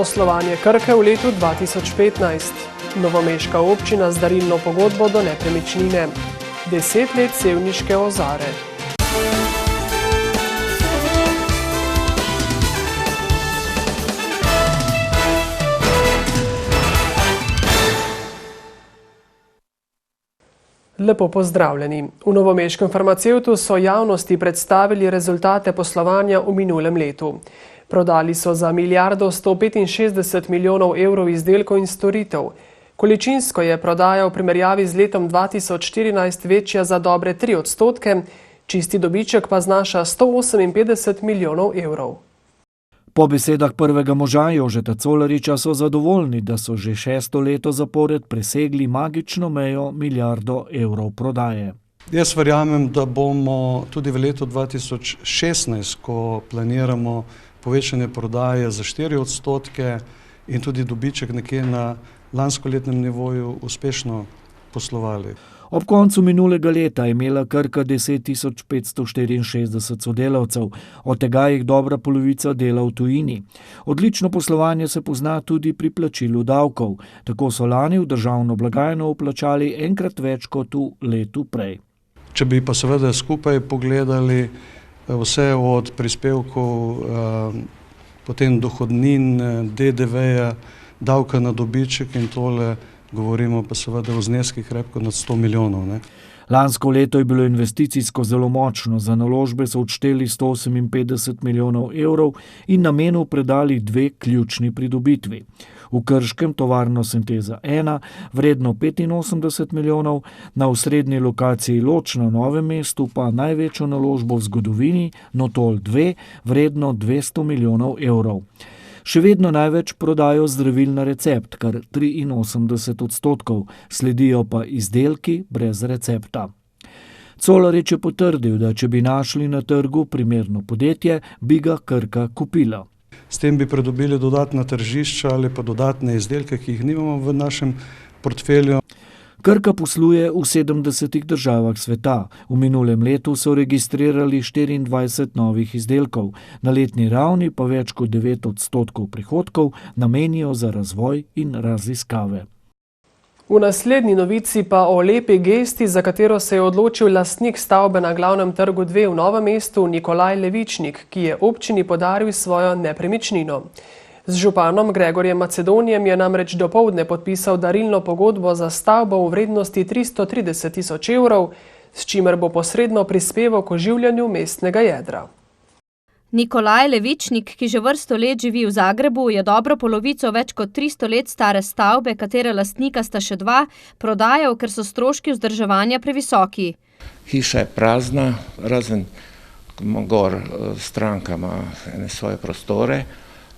Poslovanje Krke v letu 2015. Novomeška občina z darilno pogodbo do nepremičnine. 10 let Sevniške Ozare. Lepo pozdravljeni. V novomeškem farmacevtu so javnosti predstavili rezultate poslovanja v minulem letu. Prodali so za 1,165 milijonov evrov izdelkov in storitev. Količinsko je prodaja v primerjavi z letom 2014 večja za dobre 3%, čisti dobiček pa znaša 158 milijonov evrov. Po besedah prvega moža Jožeta Colariča so zadovoljni, da so že 6. leto zapored presegli magično mejo milijardo evrov prodaje. Jaz verjamem, da bomo tudi v letu 2016, ko planiramo povečanje prodaje za 4% in tudi dobiček nekje na lanskoletnem nivoju, uspešno poslovali. Ob koncu minulega leta je imela Krka 10.564 sodelavcev, od tega jih dobra polovica dela v tujini. Odlično poslovanje se pozna tudi pri plačilu davkov. Tako so lani v državno blagajno vplačali enkrat več kot v letu prej. Če bi pa seveda skupaj pogledali vse od prispevkov, potem dohodnin, DDV-ja, davka na dobiček in tole, govorimo pa seveda o zneskih krepko nad 100 milijonov. Lansko leto je bilo investicijsko zelo močno, za naložbe so odšteli 158 milijonov evrov in namenu predali 2 ključni pridobitvi. V Krškem tovarno Sinteza 1, vredno 85 milijonov, na osrednji lokaciji Loč na Novem mestu pa največjo naložbo v zgodovini Notol 2, vredno 200 milijonov evrov. Še vedno največ prodajo zdravil na recept, kar 83%, sledijo pa izdelki brez recepta. Colarič je potrdil, da če bi našli na trgu primerno podjetje, bi ga Krka kupila. S tem bi pridobili dodatna tržišča ali pa dodatne izdelke, ki jih nimamo v našem portfelju. Krka posluje v 70 državah sveta. V minulem letu so registrirali 24 novih izdelkov. Na letni ravni pa več kot 9% prihodkov namenijo za razvoj in raziskave. V naslednji novici pa o lepi gesti, za katero se je odločil lastnik stavbe na Glavnem trgu 2 v Novem mestu Nikolaj Levičnik, ki je občini podaril svojo nepremičnino. Z županom Gregorjem Macedonijem je namreč dopoldne podpisal darilno pogodbo za stavbo v vrednosti 330 tisoč evrov, s čimer bo posredno prispeval k oživljanju mestnega jedra. Nikolaj Levičnik, ki že vrsto let živi v Zagrebu, je dobro polovico več kot 300 let stare stavbe, katere lastnika sta še 2, prodajal, ker so stroški vzdrževanja previsoki. Hiša je prazna, razen gor stranka ima svoje prostore.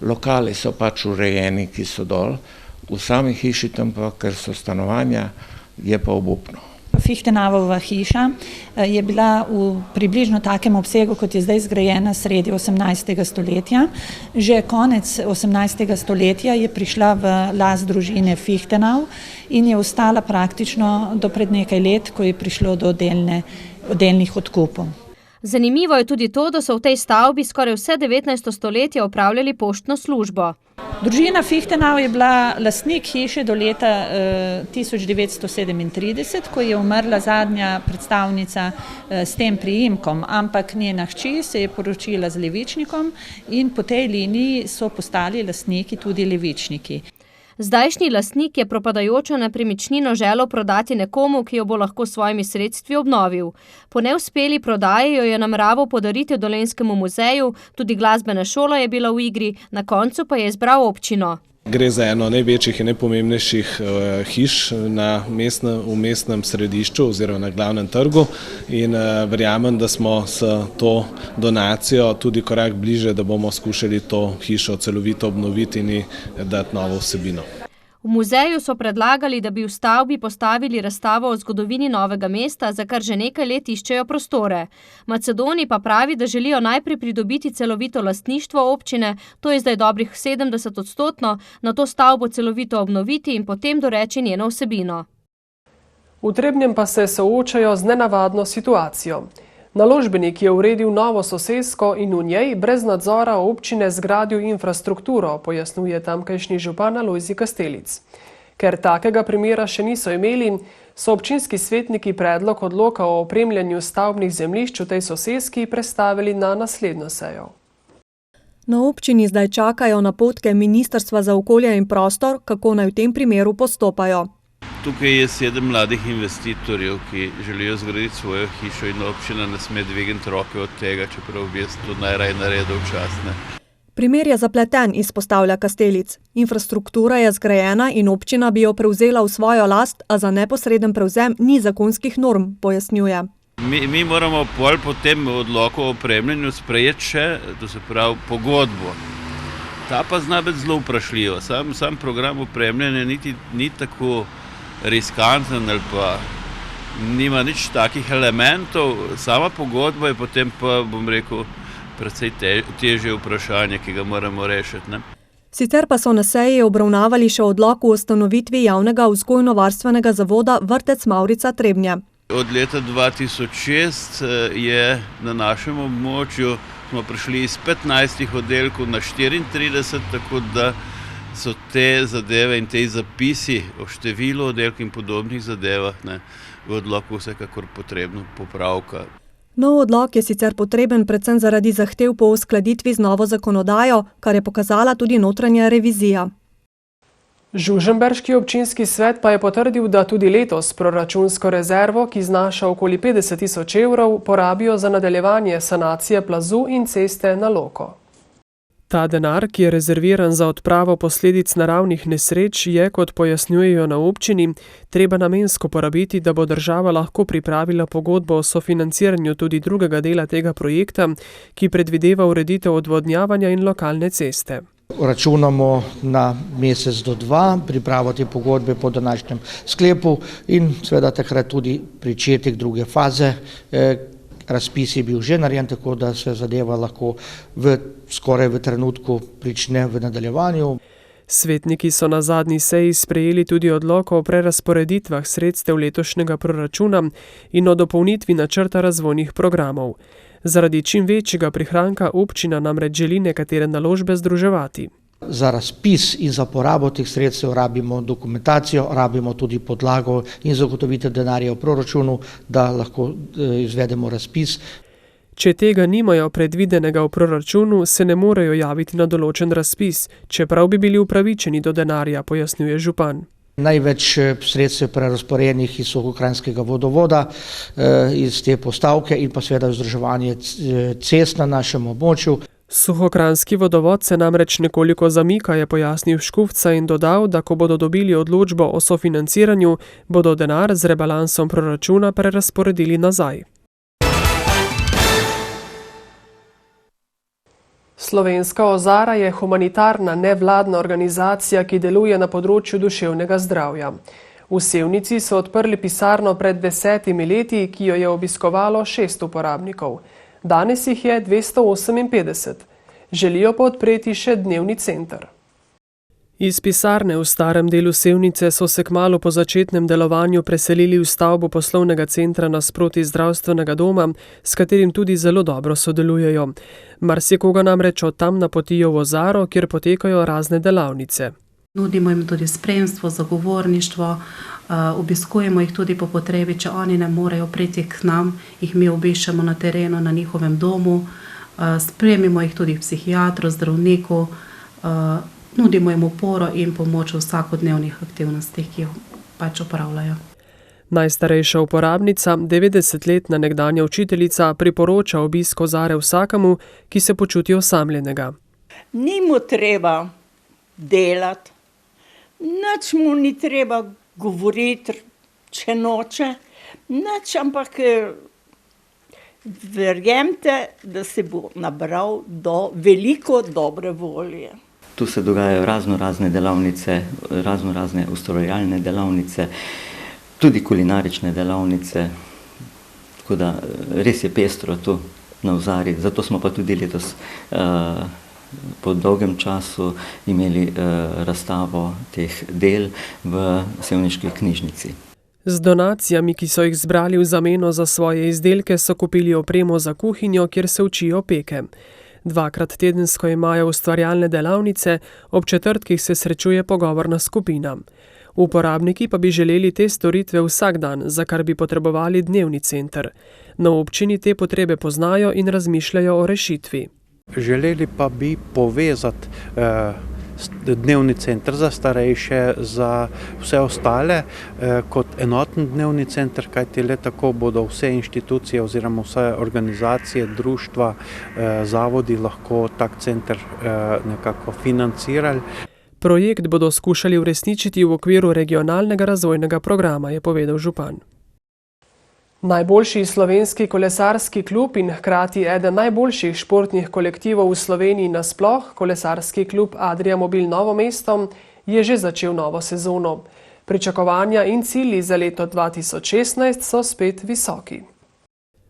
Lokali so pač urejeni, ki so dol, v sami hiši tam pa, ker so stanovanja, je pa obupno. Fichtenauova hiša je bila v približno takem obsegu, kot je zdaj zgrajena sredi 18. stoletja. Že konec 18. stoletja je prišla v last družine Fichtenau in je ostala praktično do pred nekaj let, ko je prišlo do delnih odkupov. Zanimivo je tudi to, da so v tej stavbi skoraj vse 19. stoletje opravljali poštno službo. Družina Fichtenau je bila lastnik hiše do leta 1937, ko je umrla zadnja predstavnica s tem priimkom, ampak njena hči se je poročila z Levičnikom in po tej liniji so postali lastniki tudi Levičniki. Zdajšnji lastnik je propadajočo nepremičnino želel prodati nekomu, ki jo bo lahko s svojimi sredstvi obnovil. Po neuspeli prodaji jo je nameraval podariti Dolenjskemu muzeju, tudi glasbena šola je bila v igri, na koncu pa je izbral občino. Gre za eno največjih in najpomembnejših hiš v mestnem središču oziroma na Glavnem trgu in verjamem, da smo s to donacijo tudi korak bliže, da bomo skušali to hišo celovito obnoviti in dati novo vsebino. V muzeju so predlagali, da bi v stavbi postavili razstavo o zgodovini Novega mesta, za kar že nekaj let iščejo prostore. Macedoni pa pravi, da želijo najprej pridobiti celovito lastništvo občine, to je zdaj dobrih 70%, na to stavbo celovito obnoviti in potem doreči njeno vsebino. V Trebnjem pa se soočajo z nenavadno situacijo. Naložbenik je uredil novo sosesko in v njej brez nadzora občine zgradil infrastrukturo, pojasnjuje tamkajšnji župan Alojzij Kastelic. Ker takega primera še niso imeli, so občinski svetniki predlog odloka o opremljanju stavbnih zemljišč v tej soseski prestavili na naslednjo sejo. Na občini zdaj čakajo napotke Ministrstva za okolje in prostor, kako naj v tem primeru postopajo. Tukaj je 7 mladih investitorjev, ki želijo zgraditi svojo hišo in občina ne sme dvigniti roke od tega, čeprav bi jaz to najraje naredil včasne. Primer je zapleten, izpostavlja Kastelic. Infrastruktura je zgrajena in občina bi jo prevzela v svojo last, a za neposreden prevzem ni zakonskih norm, pojasnjuje. Mi moramo potem odloku o opremljanju sprejeti še, to se pravi, pogodbo. Ta pa zna biti zelo vprašljiva. Sam program opremljanja ni tako riskanten ali pa nima nič takih elementov. Sama pogodba je potem pa, bom rekel, precej težje vprašanje, ki ga moramo rešiti. Ne? Sicer pa so na seji obravnavali še odlok o ustanovitvi javnega vzgojno-varstvenega zavoda Vrtec Mavrica Trebnje. Od leta 2006 je na našem območju smo prišli iz 15 oddelkov na 34, tako da so te zadeve in te zapisi o številu oddelkov in podobnih zadevah v odloku vsekakor potrebno popravka. Nov odlok je sicer potreben predvsem zaradi zahtev po uskladitvi z novo zakonodajo, kar je pokazala tudi notranja revizija. Žužemberški občinski svet pa je potrdil, da tudi letos proračunsko rezervo, ki znaša okoli 50 000 evrov, porabijo za nadaljevanje sanacije plazu in ceste na Loko. Ta denar, ki je rezerviran za odpravo posledic naravnih nesreč, je, kot pojasnjujejo na občini, treba namensko porabiti, da bo država lahko pripravila pogodbo o sofinanciranju tudi drugega dela tega projekta, ki predvideva ureditev odvodnjavanja in lokalne ceste. Računamo na mesec do 2 pripravo te pogodbe po današnjem sklepu in seveda takrat tudi pričetek druge faze. Razpis je bil že narejen, tako da se zadeva lahko skoraj v trenutku prične v nadaljevanju. Svetniki so na zadnji seji sprejeli tudi odlok o prerazporeditvah sredstev letošnjega proračuna in o dopolnitvi načrta razvojnih programov. Zaradi čim večjega prihranka občina namreč želi nekatere naložbe združevati. Za razpis in za porabo teh sredstev rabimo dokumentacijo, rabimo tudi podlago in zagotovitev denarja v proračunu, da lahko izvedemo razpis. Če tega nimajo predvidenega v proračunu, se ne morejo javiti na določen razpis, čeprav bi bili upravičeni do denarja, pojasnjuje župan. Največ sredstev prerazporejenih iz Suhokranjskega vodovoda, iz te postavke in pa seveda vzdrževanje cest na našem območju. Suhokranjski vodovod se namreč nekoliko zamika, je pojasnil Škufca in dodal, da ko bodo dobili odločbo o sofinanciranju, bodo denar z rebalansom proračuna prerazporedili nazaj. Slovenska Ozara je humanitarna nevladna organizacija, ki deluje na področju duševnega zdravja. V Sevnici so odprli pisarno pred 10 leti, ki jo je obiskovalo 6 uporabnikov. Danes jih je 258. Želijo pa odpreti še dnevni center. Iz pisarne v starem delu Sevnice so se kmalu po začetnem delovanju preselili v stavbo poslovnega centra nasproti zdravstvenega doma, s katerim tudi zelo dobro sodelujejo. Marsikoga namreč od tam napotijo v Ozaro, kjer potekajo razne delavnice. Nudimo jim tudi spremstvo, zagovorništvo, obiskujemo jih tudi po potrebi, če oni ne morejo priti k nam, jih mi obiščemo na terenu, na njihovem domu, spremimo jih tudi psihiatru, zdravniku, nudimo jim oporo in pomoč v vsakodnevnih aktivnostih, ki jih pač opravljajo. Najstarejša uporabnica, 90-letna nekdanja učiteljica, priporoča obisk Ozare vsakemu, ki se počuti osamljenega. Ni mu treba delati, nič mu ni treba govoriti, če noče, nič, ampak verjemite, da se bo nabral veliko dobre volje. Tu se dogajajo razne delavnice, razne ustvarjalne delavnice, tudi kulinarične delavnice, tako da res je pestro tu na Ozari. Zato smo pa tudi letos po dolgem času imeli razstavo teh del v Sevniški knjižnici. Z donacijami, ki so jih zbrali v zameno za svoje izdelke, so kupili opremo za kuhinjo, kjer se učijo peke. 2krat tedensko imajo ustvarjalne delavnice, ob četrtkih se srečuje pogovorna skupina. Uporabniki pa bi želeli te storitve vsak dan, za kar bi potrebovali dnevni center. Na občini te potrebe poznajo in razmišljajo o rešitvi. Želeli pa bi povezati dnevni center za starejše, za vse ostale, kot enoten dnevni center, kajti le tako bodo vse inštitucije oziroma vse organizacije, društva, zavodi lahko tak center nekako financirali. Projekt bodo skušali uresničiti v okviru regionalnega razvojnega programa, je povedal župan. Najboljši slovenski kolesarski klub in hkrati eden najboljših športnih kolektivov v Sloveniji nasploh, kolesarski klub Adria Mobil Novo mesto, je že začel novo sezono. Pričakovanja in cilji za leto 2016 so spet visoki.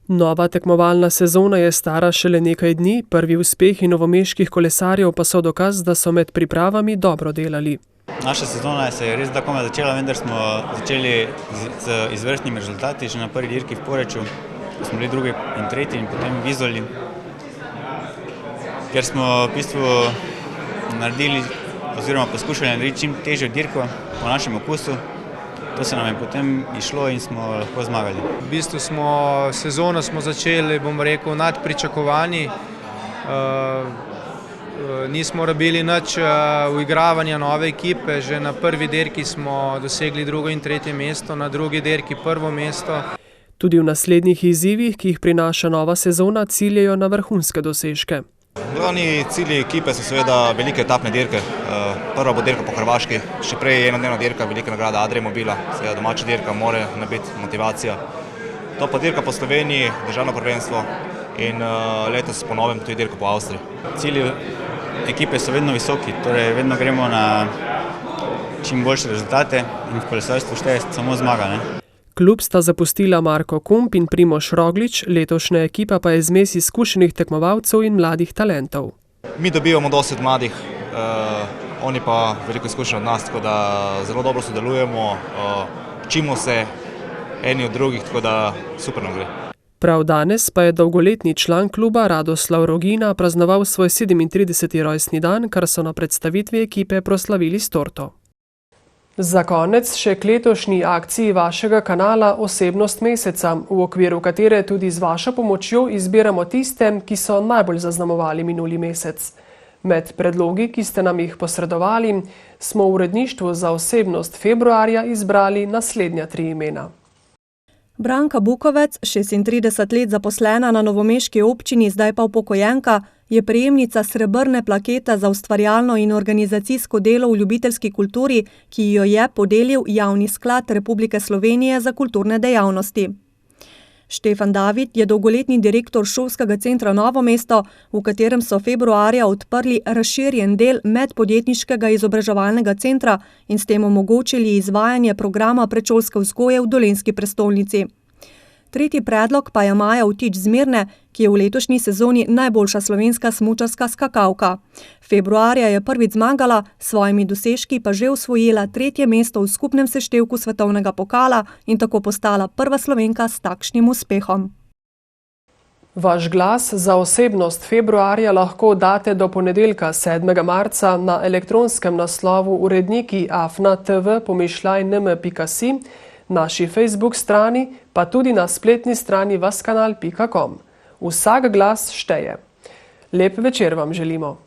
Nova tekmovalna sezona je stara šele nekaj dni, prvi uspehi novomeških kolesarjev pa so dokaz, da so med pripravami dobro delali. Naša sezona se je res komaj začela, vendar smo začeli z izvrstnimi rezultati, že na prvi dirki v Poreču, smo bili drugi in tretji in potem v Izoli, ker smo v bistvu naredili oziroma poskušali narediti čim težjo dirko po našem okusu. To se nam je potem išlo in smo lahko zmagali. V bistvu sezono smo začeli, nad pričakovanji. Nismo rabili nič uigravanja nove ekipe, že na prvi dirki smo dosegli drugo in tretje mesto, na drugi dirki prvo mesto. Tudi v naslednjih izzivih, ki jih prinaša nova sezona, ciljajo na vrhunske dosežke. Glavni cilji ekipe so seveda velike etapne dirke. Prva bo dirka po Hrvaški, še prej enodnevna dirka, velika nagrada Adria Mobila, seveda domača dirka, mora biti motivacija. To pa dirka po Sloveniji, državno prvenstvo in letos po novem tudi dirka po Avstriji. Cilji ekipe so vedno visoki, torej vedno gremo na čim boljše rezultate in v kolesarstvu šteje samo zmaga. Klub sta zapustila Marko Kump in Primož Roglič, letošnja ekipa pa je zmes izkušenih tekmovalcev in mladih talentov. Mi dobivamo dosti mladih, oni pa veliko izkušenj od nas, tako da zelo dobro sodelujemo, učimo se eni od drugih, tako da super nam gre. Prav danes pa je dolgoletni član kluba Radoslav Rogina praznoval svoj 37. rojstni dan, kar so na predstavitvi ekipe proslavili s torto. Za konec še k letošnji akciji vašega kanala Osebnost meseca, v okviru katere tudi z vašo pomočjo izbiramo tiste, ki so najbolj zaznamovali minuli mesec. Med predlogi, ki ste nam jih posredovali, smo v uredništvu za Osebnost februarja izbrali naslednja 3 imena. Branka Bukovec, 36 let zaposlena na novomeški občini, zdaj pa upokojenka, je prejemnica srebrne plakete za ustvarjalno in organizacijsko delo v ljubiteljski kulturi, ki jo je podelil Javni sklad Republike Slovenije za kulturne dejavnosti. Štefan David je dolgoletni direktor šolskega centra Novo mesto, v katerem so februarja odprli razširjen del medpodjetniškega izobraževalnega centra in s tem omogočili izvajanje programa predšolske vzgoje v dolenjski prestolnici. Tretji predlog pa je Maja Vtič z Mirne, ki je v letošnji sezoni najboljša slovenska smučarska skakalka. Februarja je prvič zmagala, s svojimi dosežki pa že osvojila 3. mesto v skupnem seštevku svetovnega pokala in tako postala prva Slovenka s takšnim uspehom. Vaš glas za Osebnost februarja lahko date do ponedeljka 7. marca na elektronskem naslovu uredniki@tv-nm.si, naši Facebook strani, pa tudi na spletni strani vaskanal.com. Vsak glas šteje. Lep večer vam želimo.